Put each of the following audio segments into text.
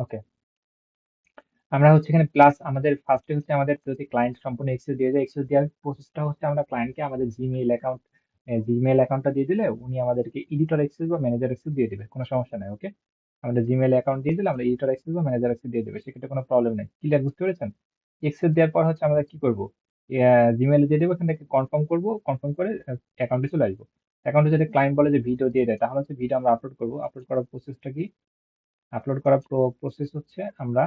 ওকে, আমরা হচ্ছে এখানে প্লাস আমাদের ফার্স্টে হচ্ছে আমাদের যদি ক্লায়েন্ট সম্পূর্ণ এক্সেস দিয়ে যায়, এক্সেস দেওয়ার প্রসেসটা হচ্ছে আমরা ক্লায়েন্টকে আমাদের জিমেইল অ্যাকাউন্টটা দিয়ে দিলে উনি আমাদেরকে এডিটর অ্যাক্সেস বা ম্যানেজার অ্যাক্সেস দিয়ে দিবে, কোনো সমস্যা নাই। ওকে, আমাদের জিমেইল অ্যাকাউন্ট দিয়ে দিলে আমরা এডিটর অ্যাক্সেস বা ম্যানেজার অ্যাক্সেস দিয়ে দেবে, সেক্ষেত্রে কোনো প্রবলেম নেই। ক্লিয়ার, বুঝতে পেরেছেন? অ্যাক্সেস দেওয়ার পর হচ্ছে আমরা কি করবো, জিমেইলে দিয়ে দেবো, এখান থেকে কনফার্ম করবো, কনফার্ম করে অ্যাকাউন্টে চলে আসবো। অ্যাকাউন্টে যদি ক্লায়েন্ট বলে যে ভিডিও দিয়ে দেয়, তাহলে হচ্ছে ভিডিও আমরা আপলোড করবো। আপলোড করার প্রসেসটা কি? আপলোড করার প্রসেস হচ্ছে আমরা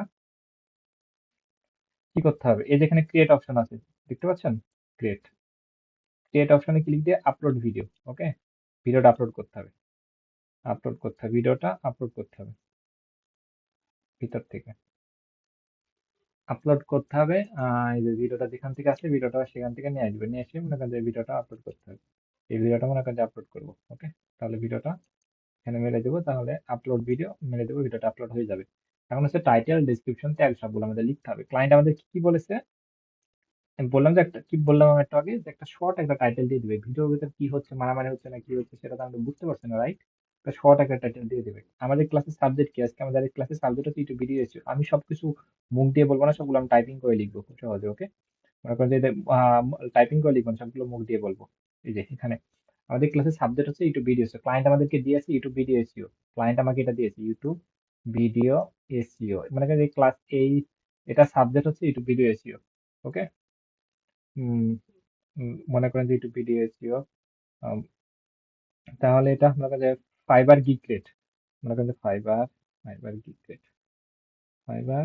কি করতে হবে, এই যেখানে ক্রিয়েট অপশন আছে, দেখতে পাচ্ছেন? ক্রিয়েট ক্রিয়েট অপশনে ক্লিক দিয়ে আপলোড ভিডিও। ওকে, ভিডিওটা আপলোড করতে হবে, ভিডিওটা আপলোড করতে হবে ভিতর থেকে আপলোড করতে হবে। এই যে ভিডিওটা যেখান থেকে আসে, ভিডিওটা সেখান থেকে নিয়ে আসবে, নিয়ে এসে মনে করেন যে ভিডিওটা আপলোড করতে হবে। এই ভিডিওটা মনে করেন যে আপলোড করবো। ওকে, তাহলে ভিডিওটা এখানে মেরে দেবো, তাহলে আপলোড ভিডিও মেরে দেবো, ভিডিওটা আপলোড হয়ে যাবে। এখন হচ্ছে টাইটেল, ডেসক্রিপশন, ট্যাগ সবগুলো আমাদের লিখতে হবে। ক্লায়েন্ট আমাদের কি কি বলেছে, আমি বললাম যে একটা কি বললাম আমি একটু আগে, যে একটা শর্ট একটা টাইটেল দিয়ে দিবে। ভিডিওর ভিতর কি হচ্ছে, মারামারি হচ্ছে না কি হচ্ছে, সেটা তো আমরা বুঝতে পারছি না, রাইট? একটা শর্ট একটা টাইটেল দিয়ে দিবে। আমাদের ক্লাসের সাবজেক্ট কি, আজকে আমাদের ক্লাসের সাবজেক্ট হচ্ছে ইউটিউব ভিডিও এসিও। আমি সবকিছু মুখ দিয়ে বলবো না, সবগুলো আমি টাইপিং করে লিখবো খুব সহজে। ওকে, মনে করেন যে টাইপিং করে লিখবো না, সবগুলো মুখ দিয়ে বলবো। এই যে এখানে আমাদের ক্লাসের সাবজেক্ট হচ্ছে ইউটিউব ভিডিও এসিও, ক্লায়েন্ট আমাদেরকে দিয়েছে ইউটিউব ভিডিও এসিও। ক্লায়েন্ট আমাকে এটা দিয়েছে ইউটিউব ভিডিও এসিও, মানে এই ক্লাস এই এটা সাবজেক্ট হচ্ছে ইউটিউব ভিডিও এসিও। ওকে, মনে করেন যে ইউটিউব ভিডিও এসইও, তাহলে এটা মনে করেন যে ফাইবার গিগ রেট, মনে করেন যে fibre gig rate, fibre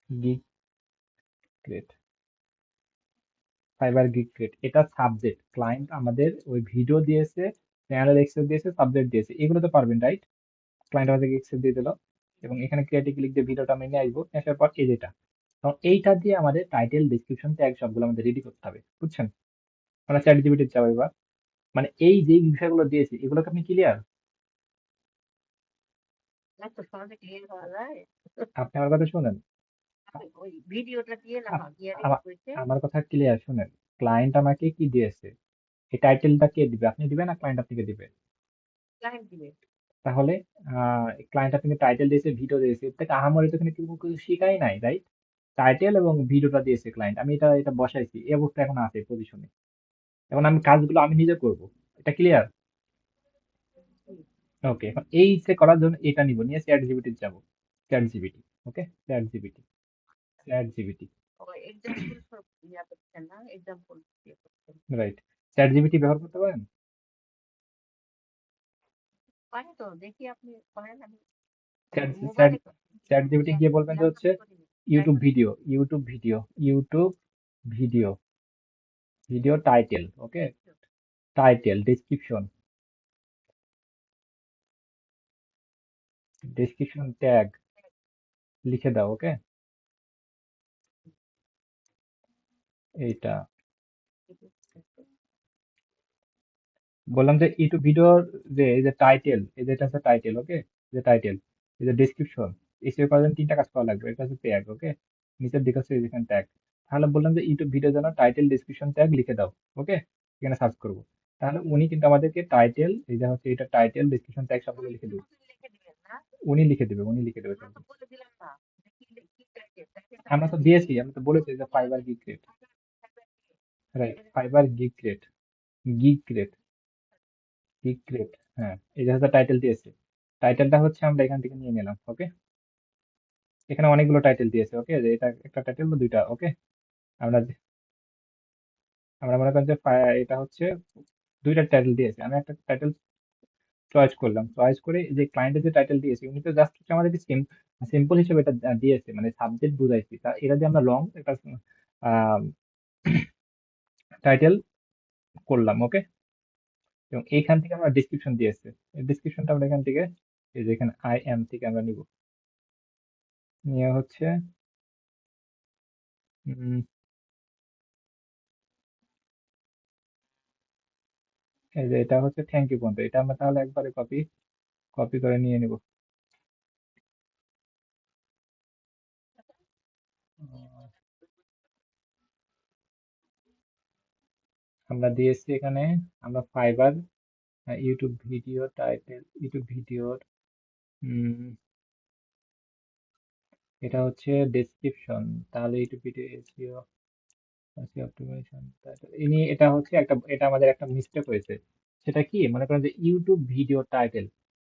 gig rate, fibre gig rate, এটা সাবজেক্ট। ক্লায়েন্ট আমাদের ওই ভিডিও দিয়েছে, চ্যানেল এক্সেস দিয়েছে, সাবজেক্ট দিয়েছে, এগুলো তো পারবেন, রাইট? ক্লায়েন্ট আমাদেরকে এক্সেস দিয়ে দিল, এবং এখানে ক্রিয়েটিভ ক্লিক দিয়ে ভিডিওটা আমি নিয়ে আসবো, আসার পর এই যেটা, তখন এইটা দিয়ে আমাদের টাইটেল, ডিসক্রিপশন, ট্যাগ সবগুলো আমাদের রেডি করতে হবে, বুঝছেন? আমরা চ্যাট জিপিটি যাবো এবার, মানে এই যে বিষয়গুলো দিয়েছি এগুলোকে আপনি ক্লিয়ার? এত সহজে ক্লিয়ার করা যায়? আপনি আমার কথা শুনেন, আপনি ওই ভিডিওটা দিয়ে না আপ- দিয়ে রেডি আমা- করতে আমার কথা ক্লিয়ার শুনেন। ক্লায়েন্ট আমাকে কি দিয়েছে, এই টাইটেলটা কে দিবে, আপনি দিবেন না ক্লায়েন্ট আপনাকে দিবে? ক্লায়েন্ট দিবে। তাহলে ক্লায়েন্ট আপনাকে টাইটেল দিয়েছে, ভিডিও দিয়েছে, এর থেকে আহামরি তো এখানে কিছু শিখাই নাই, রাইট? টাইটেল এবং ভিডিওটা দিয়েছে ক্লায়েন্ট, আমি এটা এটা বসাইছি, এই অবস্থা এখন আছে পজিশনে। এখন আমি কাজগুলো আমি নিজে করব, এটা ক্লিয়ার? ওকে, এখন এই যে করার জন্য এটা নিব, নিয়ে চ্যাট জিপিটি যাব, চ্যাট জিপিটি। ওকে, চ্যাট জিপিটি, চ্যাট জিপিটি, ও এক্সাম্পল সব ইয়া করছেন না, এক্সাম্পল ইয়ে করছেন। রাইট? চ্যাট জিপিটি ব্যবহার করতে পারেন? পারে তো, দেখি আপনি করেন, আমি চ্যাট চ্যাট মোবাইলে চ্যাট জিপিটি গিয়ে বলবেন যে হচ্ছে ল্যাপটপে করিনি, ট্রাই ইউটিউব করে video, YouTube video, YouTube video, video title, okay, দেখি। টাইটেল, ডেসক্রিপশন, ডেসক্রিপশন, ট্যাগ লিখে দাও। ওকে, এইটা বললাম যে ইউটিউব ভিডিওর যে এই যে টাইটেল, এই যে এটা হচ্ছে টাইটেল। ওকে, যে টাইটেল, এই যে ডেসক্রিপশন, এসিও করার জন্য তিনটা কাজ করা লাগবে, এটা হচ্ছে ট্যাগ। ওকে, নিচের দিকে হচ্ছে যেখানে ট্যাগ, তাহলে বললাম যে ইউটিউব ভিডিওর জন্য টাইটেল, ডেসক্রিপশন, ট্যাগ লিখে দাও। ওকে, এখানে সার্চ করবো, তাহলে উনি কিন্তু আমাদেরকে টাইটেল, এই যে হচ্ছে এটা টাইটেল, ডেসক্রিপশন, ট্যাগ সবগুলো লিখে দেবে। লিখে দিবেন না? উনি লিখে দেবে আমরা সব। তো বলে দিলাম না যে কি টাইটেল, টাইটেলটা আমরা বলে তো দিয়েছি। দিয়েছি, আমি তো বলেছি যে ফাইবার গিগ রেট, রাইট? এটা fibre gig rate, gig rate, gig rate, হ্যাঁ, এই যে হচ্ছে টাইটেল দিয়েছে। টাইটেলটা হচ্ছে আমরা এখান থেকে নিয়ে নিলাম। ওকে, এখানে অনেকগুলো টাইটেল দিয়েছে। ওকে, যে এটা একটা টাইটেল বা দুইটা। ওকে, আমরা আমরা মনে করেন যে এটা হচ্ছে দুইটা টাইটেল দিয়েছে, আমি একটা টাইটেল চয়েস করলাম, চয়েস করে যে ক্লায়েন্টের যে টাইটেল দিয়েছে উনি তো জাস্ট আমাদেরকে সিম্পল হিসেবে এটা দিয়েছে, মানে সাবজেক্ট বুঝাইছি, তা এটা দিয়ে আমরা লং একটা টাইটেল করলাম। ওকে, এবং এইখান থেকে আমরা ডিসক্রিপশন দিয়েছে, এই ডিসক্রিপশনটা আমরা এখান থেকে, এই যে এখানে আই এম থেকে আমরা নিব, নিয়ে হচ্ছে উম, এই যে এটা হচ্ছে থ্যাংক ইউ পর্যন্ত, এটা আমরা তাহলে একবারে কপি কপি করে নিয়ে নিব। আমরা দিয়েছি এখানে, আমরা fibre, YouTube video title, YouTube video এটা হচ্ছে ডেসক্রিপশন। তাহলে ইউটিউব ভিডিও এসইও অপটিমাইজেশন। ইনি এটা হচ্ছে এটা আমাদের একটা মিস্টেক হয়েছে। সেটা কি মনে করেন যে YouTube video title,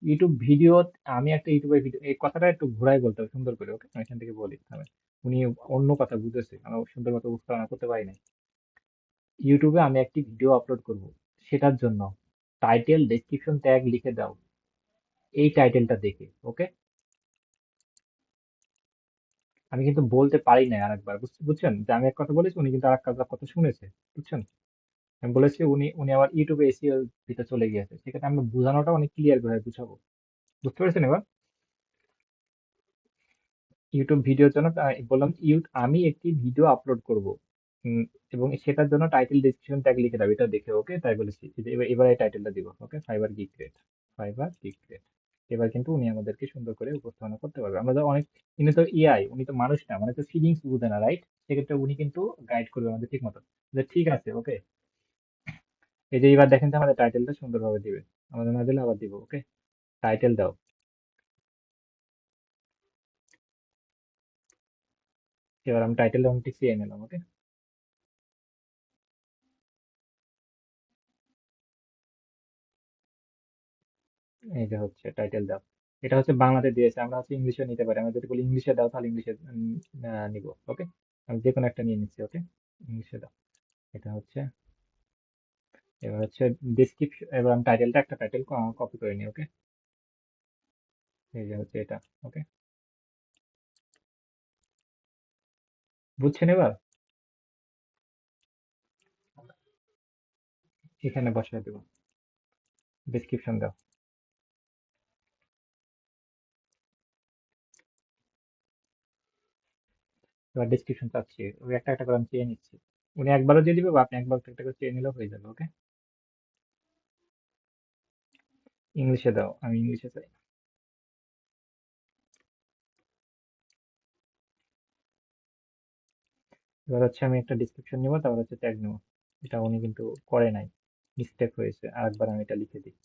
YouTube video, আমি একটা ইউটিউবের ভিডিও, এই কথাটা একটু ঘোরায় বলতে হবে সুন্দর করে, ওকে? আমি এখান থেকে বলি তাহলে। উনি অন্য কথা বুঝেছে, আমরা সুন্দর মতো উচ্চারণ করতে পারি না। ইউটিউবে আমি একটি ভিডিও আপলোড করব, সেটার জন্য টাইটেল ডেসক্রিপশন ট্যাগ লিখে দাও এই টাইটেলটা দেখে, ওকে? আমি কিন্তু বলতে পারি না আরেকবার, বুঝছেন যে আমি এক কথা বলেছি, উনি কিন্তু আরেক কথা শুনেছে, বুঝছেন? আমি বলেছি উনি উনি আবার ইউটিউবে এসিও দিতে চলে গিয়েছে, সেক্ষেত্রে আমরা বোঝানোটা অনেক ক্লিয়ার ভাবে বুঝাবো। বুঝতে পেরেছেন এবার? ইউটিউব ভিডিওর জন্য বললাম আমি একটি ভিডিও আপলোড করব, এবং সেটার জন্য টাইটেল ডেসক্রিপশন ট্যাগ লিখে দাও এটা দেখে, ওকে? তাই বলেছি যে এবার এই টাইটেলটা দিব, okay? Fiverr gig create, Fiverr gig create. এবার কিন্তু উনি আমাদেরকে সুন্দর করে উপস্থাপনা করতে পারবে। আমরা তো অনেক, উনি তো এআই, উনি তো মানুষ না, মানে তো ফিলিংস বুঝে না, রাইট? সেক্ষেত্রে উনি কিন্তু গাইড করবে আমাদের ঠিক মতো, যে ঠিক আছে, ওকে? এই যে এবার দেখেন যে আমাদের টাইটেলটা সুন্দরভাবে দিবে, আমাদের না দিলে আবার দিব, ওকে? টাইটেল দাও। এবার আমি টাইটেল অনেকটি চেয়ে নিলাম, ওকে? এই যে হচ্ছে টাইটেল দাও। এটা হচ্ছে বাংলাতে দিয়েছে, আমরা হচ্ছে ইংলিশে নিতে পারি। আমরা যদি বলি ইংলিশে দাও তাহলে ইংলিশে নিব, ওকে? আমি যে কোনো একটা নিয়ে নিচ্ছি, ওকে? ইংলিশে দাও। এটা হচ্ছে, এবার হচ্ছে ডিসক্রিপশন, এবার আমি টাইটেলটা, একটা টাইটেল কপি করে নিই, ওকে? এই যে হচ্ছে এটা, ওকে? বুঝছেন এবার? এখানে বসায় দেবো, ডিসক্রিপশন দাও। এবার ডিসক্রিপশন চাচ্ছি, ওই একটা একটা করে আমি চেয়ে নিচ্ছি। উনি একবারও দিয়ে দিবে বা আপনি একবার একটা করে চেয়ে নিলেও হয়ে যাবে, ওকে? ইংলিশে দাও, আমি ইংলিশে চাই। এবার হচ্ছে আমি একটা ডিসক্রিপশন নিবো, তারপর হচ্ছে ট্যাগ নেবো। এটা উনি কিন্তু করে নাই, মিস্টেক হয়েছে। আরেকবার আমি এটা লিখে দিই।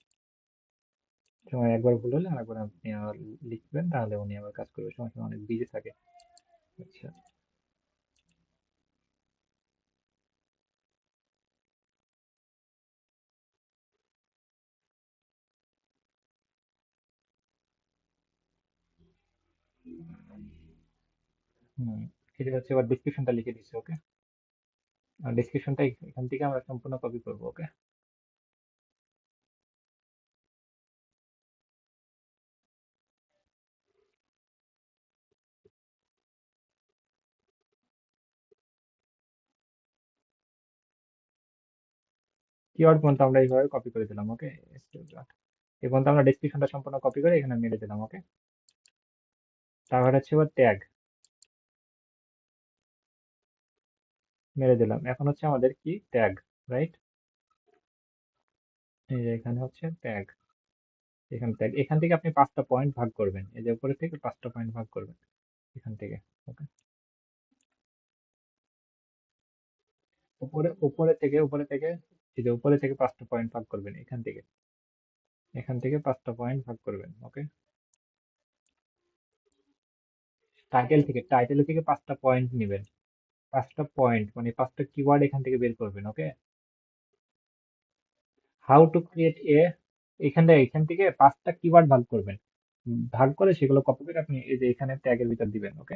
সময় একবার ভুল হলে আরেকবার আপনি আবার লিখবেন, তাহলে উনি আবার কাজ করবে। সময় সময় অনেক বিজি থাকে। আচ্ছা। হুম। এটা হচ্ছে এবার ডিসক্রিপশনটা লিখে দিচ্ছি, ওকে? আর ডিসক্রিপশনটা এখান থেকে আমরা সম্পূর্ণ কপি করবো, ওকে? কিওয়ার্ড পর্যন্ত আমরা এইভাবে কপি করে দিলাম, ওকে? এই পর্যন্ত আমরা ডিসক্রিপশনটা সম্পূর্ণ কপি করে এখানে মেরে দিলাম, ওকে? তারপর হচ্ছে এবার ট্যাগ মেরে দিলাম। এখন হচ্ছে আমাদের কি ট্যাগ, রাইট? এই যে এখানে হচ্ছে ট্যাগ, এখানে ট্যাগ। এখান থেকে আপনি 5টা পয়েন্ট ভাগ করবেন, এই যে উপরে থেকে 5টা পয়েন্ট ভাগ করবেন এখান থেকে, ওকে? উপরে থেকে এই যে উপরে থেকে 5টা পয়েন্ট ভাগ করবেন এখান থেকে, এখান থেকে 5টা পয়েন্ট ভাগ করবেন, ওকে? টাইটেল থেকে 5টা পয়েন্ট নেবেন, 5টা পয়েন্ট মানে 5টা কিওয়ার্ড এখান থেকে বের করবেন, ওকে? হাউ টু ক্রিয়েট এখান থেকে 5টা কিওয়ার্ড ভাগ করবেন। ভাগ করে সেগুলো কপি করে আপনি এই যে এখানে ট্যাগের ভিতর দিবেন, ওকে?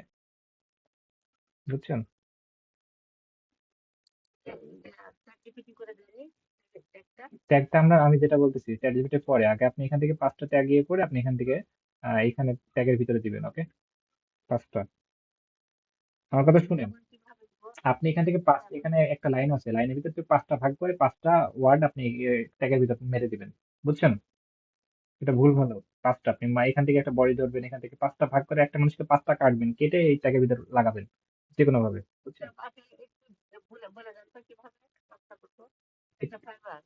বুঝছেন? ChatGPT করে দেয়নি একটা। ট্যাগটা আমি যেটা বলতেছি চ্যাট জিপিটি পরে, আগে আপনি এখান থেকে 5টা ট্যাগ ইয়ে করে আপনি এখান থেকে এখানে ট্যাগের ভিতরে দিবেন, ওকে? 5টা। আমার কথা শুনেন। তখন কিভাবে দিব? আপনি এখান থেকে এখানে একটা লাইন আছে, লাইনের ভিতর থেকে 5টা ভাগ করে 5টা ওয়ার্ড আপনি ট্যাগের ভিতর মেরে দিবেন, বুঝছেন? এটা ভুল হলো। 5টা আপনি এখান থেকে একটা বডি ধরবেন, এখান থেকে 5টা ভাগ করে একটা মানুষকে 5টা কাটবেন, কেটে এই ট্যাগের ভিতর লাগাবেন, যে কোনো ভাবে, বুঝছেন? আপনি একটু বলে বলে দেন তো কিভাবে কাজটা করবো? এটা ফাইবার।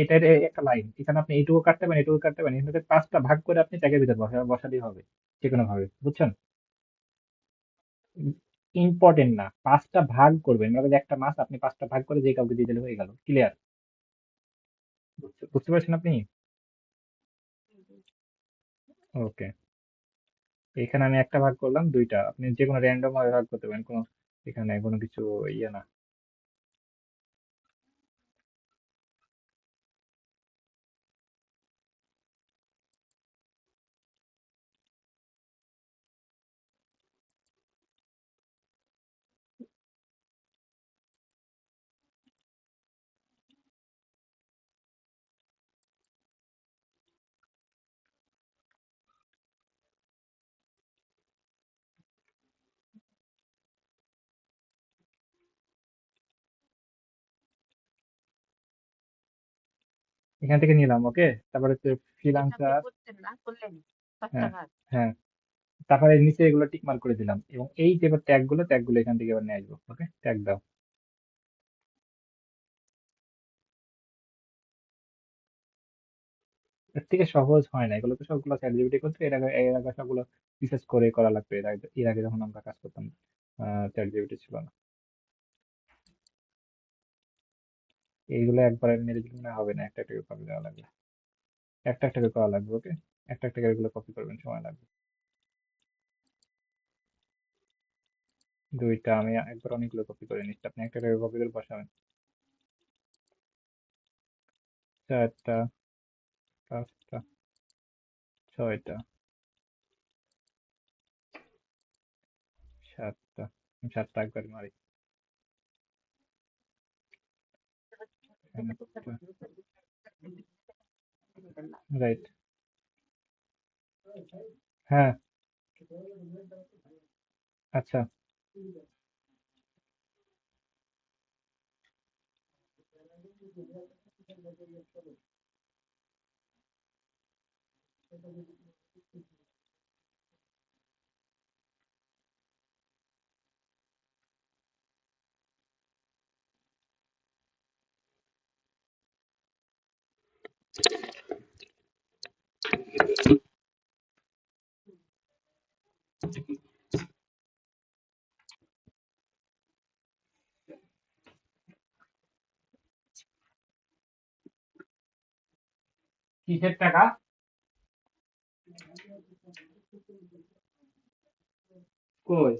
এটার একটা লাইন, এখানে আপনি এইটুকু কাটতে পারেন, এটুকু কাটতে পারেন, এখান থেকে 5টা ভাগ করে আপনি ট্যাগের ভিতর বসালেই হবে, যে কোনো ভাবে, বুঝছেন? ইম্পর্টেন্ট না, 5টা ভাগ করবেন, মানে একটা মাছ আপনি 5টা ভাগ করে যে কাউকে দিয়ে দিলে হয়ে গেল, ক্লিয়ার? বুঝতে পারছেন আপনি? ওকে, এখানে আমি একটা ভাগ করলাম দুইটা, আপনি যে কোনো র্যান্ডম ভাবে ভাগ করতে পারেন, কোনো এখানে কোনো কিছু ইয়ে না। এখান থেকে নিলাম, ওকে। তারপরে হচ্ছে এটা আপনি ফ্রিলান্সার। করছেন না, করলেন পাঁচটা হ্যাঁ, ভাগ। হ্যাঁ, তারপরে নিচে এগুলো টিক মার্ক করে দিলাম, এবং এই যে এবার ট্যাগ গুলো এখান থেকে এবার নিয়ে আসবো, ওকে, ট্যাগ দাও। এর থেকে সহজ হয় না, এগুলো তো সবগুলো চ্যাট জিপিটি করতে, এর আগে সবগুলো রিসার্চ করে করা লাগতো, এর আগে যখন আমরা কাজ করতাম চ্যাট জিপিটি ছিল না। এইগুলো একবারে মেরে দিলে মনে হয় হবে না, একটা একটা করে কপি দেওয়া লাগবে, একটা একটা করে করা লাগবে, ওকে। একটা একটা করে এগুলো কপি করবেন, সময় লাগবে। দুইটা আমি একবার অনেকগুলো কপি করে নিচ্ছি, আপনি একটা করে কপি করে বসাবেন। চারটা, পাঁচটা, ছয়টা, সাতটা। আমি সাতটা একবার মারি। যেটা করতে একটা, পারবেন না। রাইট। হ্যাঁ, আচ্ছা। কিসের টাকা? কই?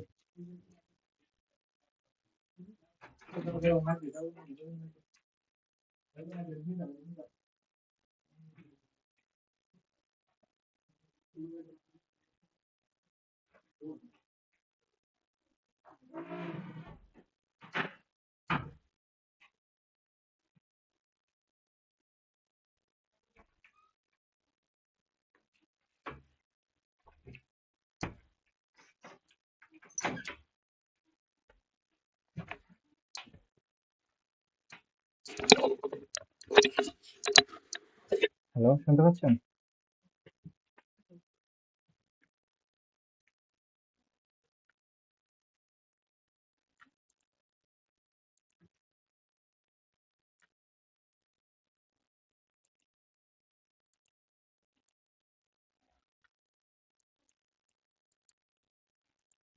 হ্যালো, শুনতে পাচ্ছেন?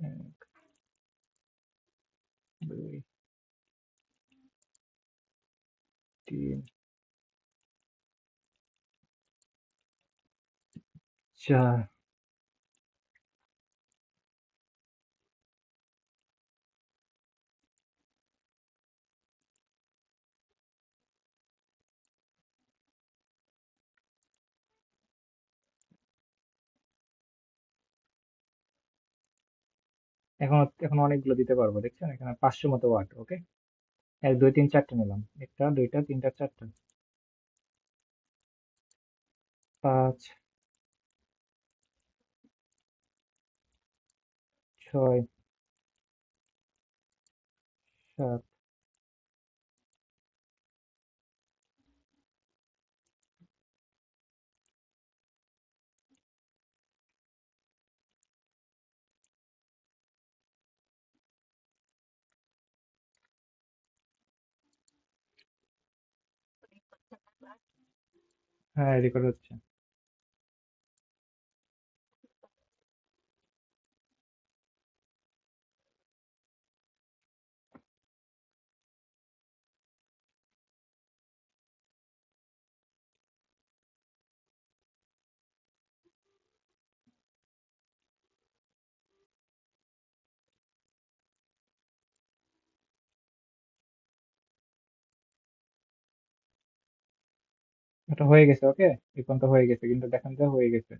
এক, দুই, তিন, চার। এখন এখন অনেকগুলো দিতে পারবো, দেখছেন এখানে 500 মতো ওয়াট, ওকে। এক, দুই, তিন, চারটে নিলাম, একটা, দুইটা, তিনটা, চারটা, পাঁচ, ছয়, সাত, হ্যাঁ, রেকর্ড হচ্ছে। এটা হয়ে গেছে, ওকে। এই পর্যন্ত হয়ে গেছে, কিন্তু দেখেন যে হয়ে গেছে।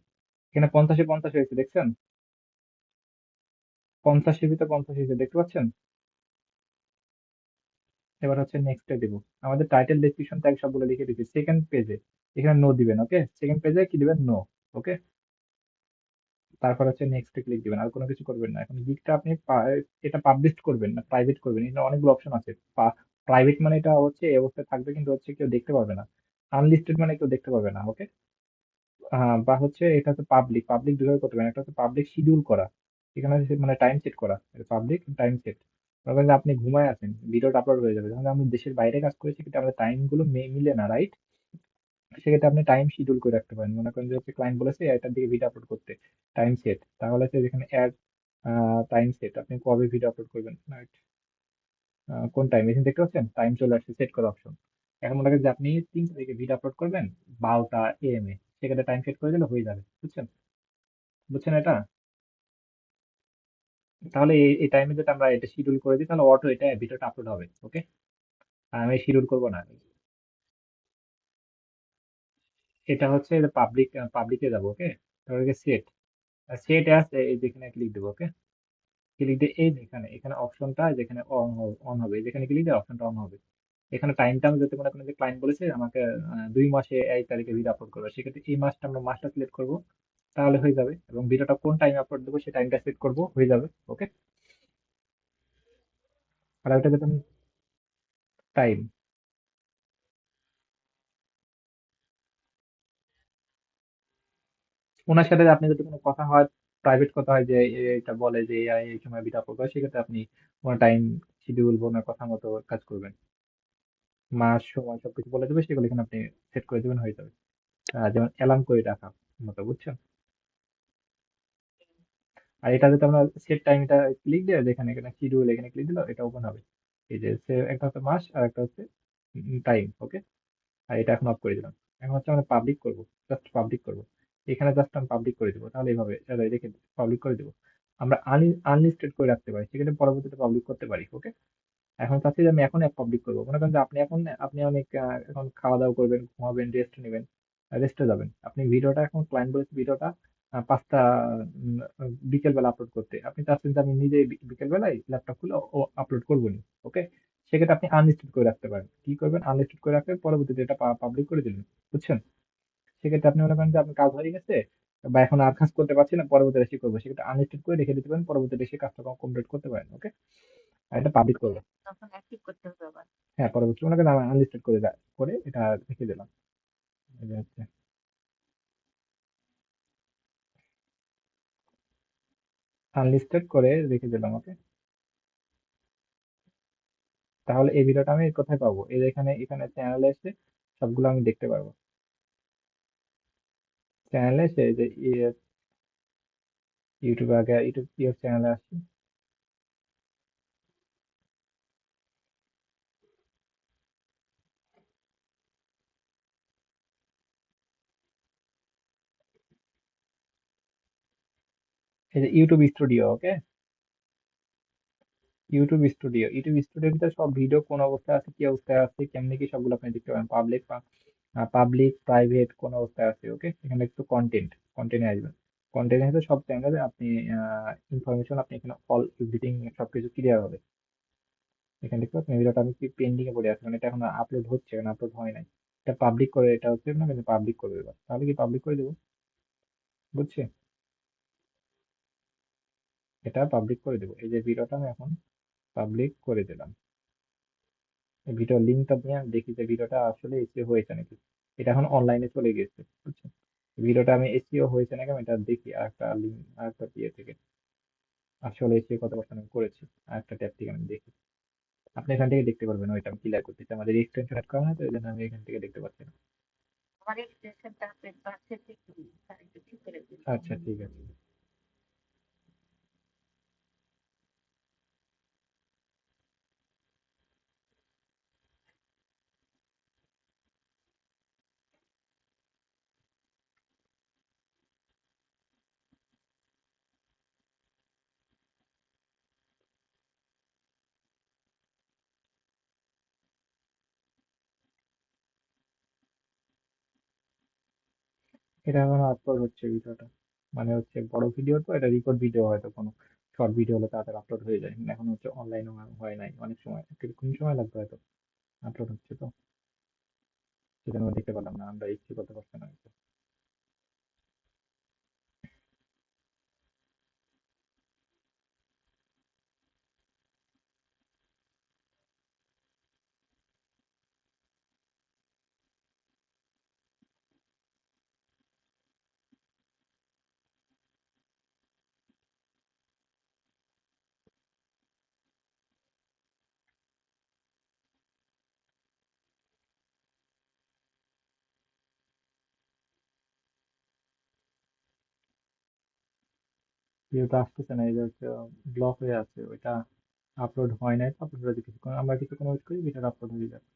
এখানে 50-এ 50 হয়েছে, দেখছেন? 50 ভিতরে 50 হয়েছে, দেখতে পাচ্ছেন? এবার হচ্ছে নেক্সটে দিব। আমাদের টাইটেল ডেসক্রিপশন ট্যাগ সবগুলো লিখে দিচ্ছি সেকেন্ড পেজে। এখানে নো দিবেন, ওকে। সেকেন্ড পেজে কি দিবেন? নো। ওকে। তারপর হচ্ছে নেক্সটে ক্লিক দিবেন, আর কোনো কিছু করবেন না। এখন গিগটা আপনি এটা পাবলিশ করবেন না প্রাইভেট করবেন, এটা অনেকগুলো অপশন আছে। প্রাইভেট মানে এটা হচ্ছে এই অবস্থায় থাকবে, কিন্তু হচ্ছে কেউ দেখতে পারবে না। আনলিস্টেড মানে কেউ দেখতে পারবে না, ওকে। বা হচ্ছে এটা হচ্ছে পাবলিক। পাবলিক দুভাবে করতে পারেন, একটা হচ্ছে পাবলিক শিডিউল করা, এখানে হচ্ছে মানে টাইম সেট করা, পাবলিক টাইম সেট। মনে করেন যে আপনি ঘুমায় আছেন, ভিডিওটা আপলোড হয়ে যাবে, যখন আমি দেশের বাইরে কাজ করেছি কিন্তু আমাদের টাইম গুলো মিলে না, রাইট? সেক্ষেত্রে আপনি টাইম শিডিউল করে রাখতে পারেন। মনে করেন যে হচ্ছে ক্লায়েন্ট বলেছে এটার দিকে ভিডিও আপলোড করতে, টাইম সেট। তাহলে হচ্ছে যেখানে অ্যাড টাইম সেট, আপনি কবে ভিডিও আপলোড করবেন, right? কোন টাইম, এখানে দেখতে পাচ্ছেন টাইম চলে আসছে, সেট করা অপশন। এখন মনে করেন যে আপনি 3টা থেকে ভিডিও আপলোড করবেন 12টা AM সেক্ষেত্রে টাইম সেট করে দিলে হয়ে যাবে, বুঝছেন? বুঝছেন এটা? তাহলে এই টাইমে যদি আমরা এটা শিডিউল করে দিই তাহলে অটো এটা ভিডিওটা আপলোড হবে, ওকে। আর আমি শিডিউল করবো না। এটা হচ্ছে পাবলিকে যাবো, ওকে। তারপরে সেট, সেট অ্যাজ, এই যেখানে ক্লিক দেবো, ওকে। ক্লিক দিয়ে এই যেখানে এখানে অপশনটা যেখানে অন হবে, যেখানে ক্লিক দিয়ে অপশনটা অন হবে। এখানে টাইমটা আমি যদি মনে করেন যে ক্লায়েন্ট বলেছে আমাকে 2 মাসে এই তারিখে ভিডিও আপলোড করবে, সেক্ষেত্রে এই মাসটা আমরা মাসটা সিলেক্ট করবো, তাহলে হয়ে যাবে। এবং ভিডিওটা কোন টাইমে আপলোড দেবো সেই টাইমটা সেট করবো, হয়ে যাবে, ওকে। আর ওটা যেটা টাইম, ওনার সাথে আপনি যদি কোনো কথা হয়, প্রাইভেট কথা হয় যে এটা বলে যে এই সময় ভিডিও আপলোড করে, সেক্ষেত্রে আপনি ওনার টাইম শিডিউল বা ওনার কথা মতো কাজ করবেন। মাস সময় সবকিছু বলে দেবে, সেগুলো এখানে আপনি সেট করে দেবেন, হয়ে যাবে। যেমন অ্যালার্ম করে রাখা মতো, বুঝছেন? আর এটা যদি আমরা সেট টাইম, এটা ক্লিক দিয়ে যেখানে এখানে শিডিউল এখানে ক্লিক দিলে এটা ওপেন হবে। এই যে একটা হচ্ছে মাস আর একটা হচ্ছে টাইম, ওকে। আর এটা এখন অফ করে দিলাম। এখন হচ্ছে আমরা পাবলিক করব, জাস্ট পাবলিক করব। এখানে জাস্ট আমি পাবলিক করে দিব, তাহলে এইভাবে রেখে পাবলিক করে দিব। আমরা আনলিস্টেড করে রাখতে পারি, সেক্ষেত্রে পরবর্তীতে পাবলিক করতে পারি, ওকে। এখন চাচ্ছি যে আমি এখন অ্যাপ পাবলিক করবো। মনে করেন যে আপনি অনেক এখন খাওয়া দাওয়া করবেন, ঘুমাবেন, রেস্ট নেবেন, রেস্টে যাবেন। আপনি ভিডিওটা এখন ক্লায়েন্ট বলেছে ভিডিওটা 5টা বিকেল বেলা আপলোড করতে, আপনি চাচ্ছেন যে আমি নিজে বিকেল বেলায় ল্যাপটপ খুলে আপলোড করবো নি, ওকে। সেক্ষেত্রে আপনি আনলিস্টেড করে রাখতে পারেন। কি করবেন? আনলিস্টেড করে রাখলে পরবর্তীতে এটা পাবলিক করে দিলেন, বুঝছেন? সেক্ষেত্রে আপনি মনে করেন যে আপনার কাজ হয়ে গেছে বা এখন আর কাজ করতে পারছি না, পরবর্তীতে এসে করবো, সেক্ষেত্রে আনলিস্টেড করে রেখে দিতে পারেন, পরবর্তীতে এসে কাজটা কমপ্লিট করতে পারেন, ওকে। আর এটা পাবলিক করবো। তখন অ্যাক্টিভ করতে হবে আবার। হ্যাঁ, পরবর্তী মনে করেন আমি আনলিস্টেড করে করে এটা রেখে দিলাম। এই যে হচ্ছে আনলিস্টেড করে রেখে দিলাম, ওকে। তাহলে এই ভিডিওটা আমি কোথায় পাবো? এই যে এখানে এখানে চ্যানেলে এসে সবগুলো আমি দেখতে পারবো। চ্যানেলে এসে এই যে ইউটিউবে, আগে ইউটিউব চ্যানেলে আসছি। এই যে ইউটিউব স্টুডিও, ওকে। ইউটিউব স্টুডিওর ভিতরে সব ভিডিও কোন অবস্থায় আছে, কি অবস্থায় আছে, কেমনি কি, সবগুলো আপনি দেখতে পারেন। পাবলিক প্রাইভেট কোন অবস্থায় আছে, ওকে। এখানে একটু কন্টেন্টে আসবেন। কন্টেন্টে হচ্ছে সব চ্যানেলে আপনি ইনফরমেশন, আপনি এখানে অল এভরিথিং সবকিছু ক্লিয়ার হবে। এখানে দেখতে পাচ্ছেন ভিডিওটা আমি কি পেন্ডিং এ পড়ে আছে, মানে এটা এখন আপলোড হচ্ছে, এখন আপলোড হয় নাই। এটা পাবলিক করে, এটা হচ্ছে না, কিন্তু পাবলিক করে দেবো, তাহলে কি পাবলিক করে দেবো, বুঝছি? এটা পাবলিক করে দেবো, এই যে ভিডিওটা আমি এখন পাবলিক করে দিলাম। এই ভিডিও লিঙ্কটা দিয়ে আমি দেখি যে ভিডিওটা আসলে এসিও হয়েছে নাকি। এটা এখন অনলাইনে চলে গেছে, বুঝছেন? ভিডিওটা আমি এসিও হয়েছে নাকি আমি এটা দেখি, আর একটা লিঙ্ক আর একটা দিয়ে থেকে আসলে এসিও কত পার্সেন্ট আমি করেছি, আর একটা ট্যাব থেকে আমি দেখি। আপনি এখান থেকে দেখতে পারবেন, ওইটা আমি ক্লিয়ার করতেছি, আমাদের এক্সটেনশন অ্যাড করা হয় তো এই জন্য আমি এখান থেকে দেখতে পাচ্ছি না। আমার এক্সটেনশনটা আপনি বাড়ছে একটু, তার একটু ঠিক করে দিন। আচ্ছা, ঠিক আছে। এটা এখনো আপলোড হচ্ছে ভিডিওটা, মানে হচ্ছে বড় ভিডিও তো, এটা রেকর্ড ভিডিও, হয়তো কোনো শর্ট ভিডিও হলে তাড়াতাড়ি আপলোড হয়ে যায়, এখন হচ্ছে অনলাইন হয় নাই, অনেক সময় কোন সময় লাগবে হয়তো, আপলোড হচ্ছে তো, সেজন্য দেখতে পেলাম না, আমরা ইচ্ছে করতে পারছি না হয়তো। ভিডিওটা আসতেছে না, এই যে হচ্ছে ব্লক হয়ে আছে ওইটা, আপলোড হয় নাই, আপলোড হতে কিছুক্ষণ, আমরা কিছুক্ষণ ওয়েট করি, ভিডিওটা আপলোড হয়ে যাবে।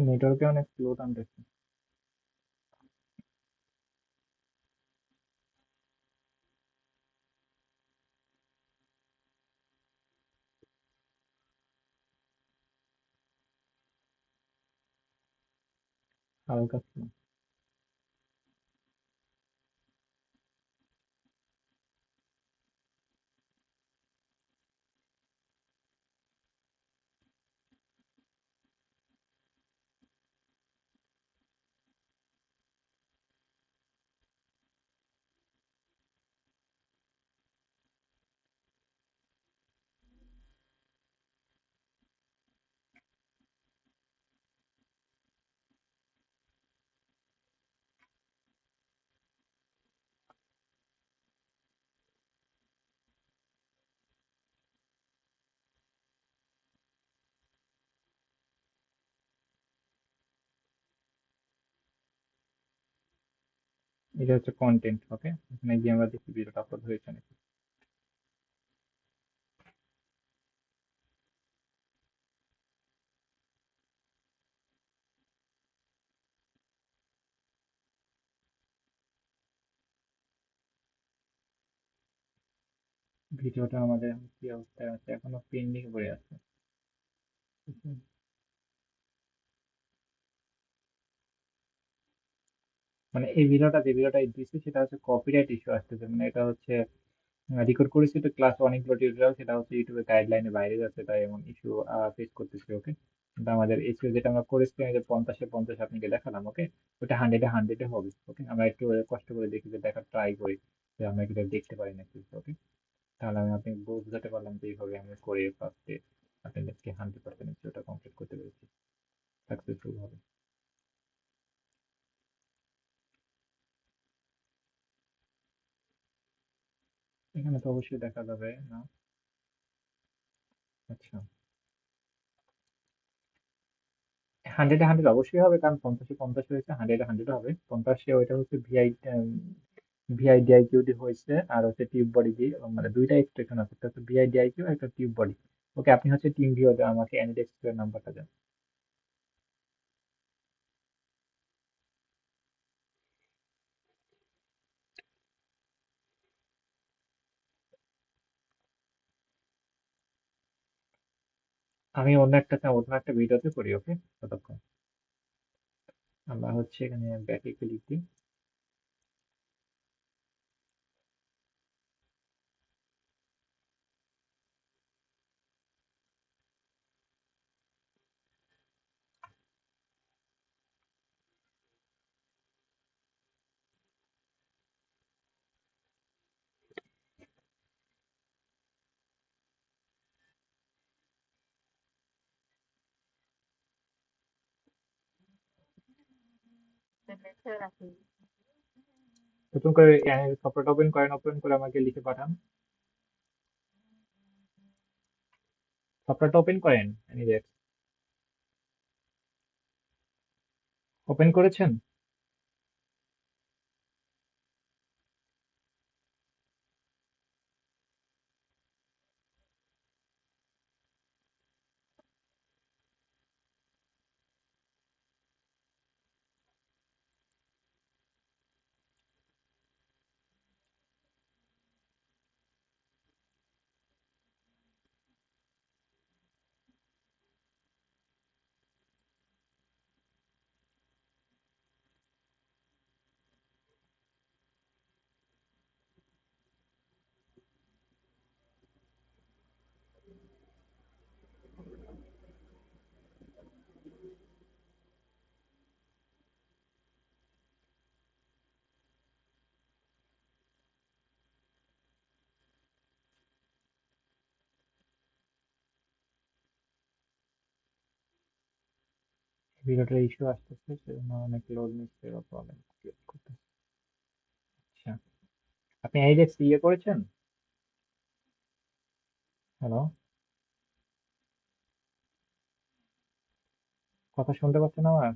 নেটওয়ার্কে অনেক স্লো টানতেছে। হালকা slow। এটা হচ্ছে কন্টেন্ট, ওকে, এখানে গিয়ে আমরা দেখি ভিডিওটা আপলোড হয়েছে নাকি। ভিডিওটা আমাদের এখন কি অবস্থায় আছে, এখনো পেন্ডিং পড়ে আছে। মানে এই ভিডিওটা, যে ভিডিওটা দিচ্ছি সেটা হচ্ছে কপিরাইট ইস্যু আসতেছে, মানে এটা হচ্ছে রেকর্ড করেছি তো ক্লাস অনেকগুলো টিউটোরিয়াল, সেটা হচ্ছে ইউটিউবের গাইডলাইনের বাইরে যাচ্ছে, তাই এমন ইস্যু ফেস করতেছি, ওকে। কিন্তু আমাদের এসিও যেটা আমরা করেছি, যে 50-এ 50 আপনাকে দেখালাম, ওকে, ওটা 100-এ 100 হবে, ওকে। আমরা একটু কষ্ট করে দেখি, যে দেখার ট্রাই করি যে আমরা এটা দেখতে পারি নাকি, ওকে। তাহলে আমি আপনি বুঝতে পারলাম যে এইভাবে আমি করে ফার্স্টে অ্যাটেন্ডেন্সকে 100% ওটা কমপ্লিট করতে পেরেছি সাকসেসফুল ভাবে। এখানে তো অবশ্যই দেখা যাবে না। আচ্ছা, 100-এ 100 অবশ্যই হবে, কারণ 50-এ 50 হয়েছে, 100-এ 100 হবে। 50-এ ওইটা হচ্ছে ভিআইডিআইকিউ হয়েছে, আর হচ্ছে টিউব বডি দিয়ে, মানে দুইটা এক্সপ্রেশন আছে, একটা হচ্ছে ভিআইডিআইকিউ, একটা টিউব বডি। ওকে, আপনি হচ্ছে টিম ভিউতে আমাকে অ্যানিডেক্স এর নাম্বারটা দেন। আমি অন্য একটা ভিডিওতে করি, ওকে, ততক্ষণ আমরা হচ্ছে এখানে ব্যাকে ক্লিক দিই। দেখে রাখি। নতুন করে সফটওয়্যার ওপেন করেন, ওপেন করে আমাকে লিখে পাঠান। সফটওয়্যারটা ওপেন করেন, অ্যানিডেক্স ওপেন করেছেন? ভিডিওটার ইস্যু আসতেছে, সেজন্য অনেক লোড নিচ্ছে বা প্রবলেম ক্রিয়েট করতেছে। আচ্ছা, আপনি এইডেক্স ইয়ে করেছেন? হ্যালো, কথা শুনতে পাচ্ছেন আমার?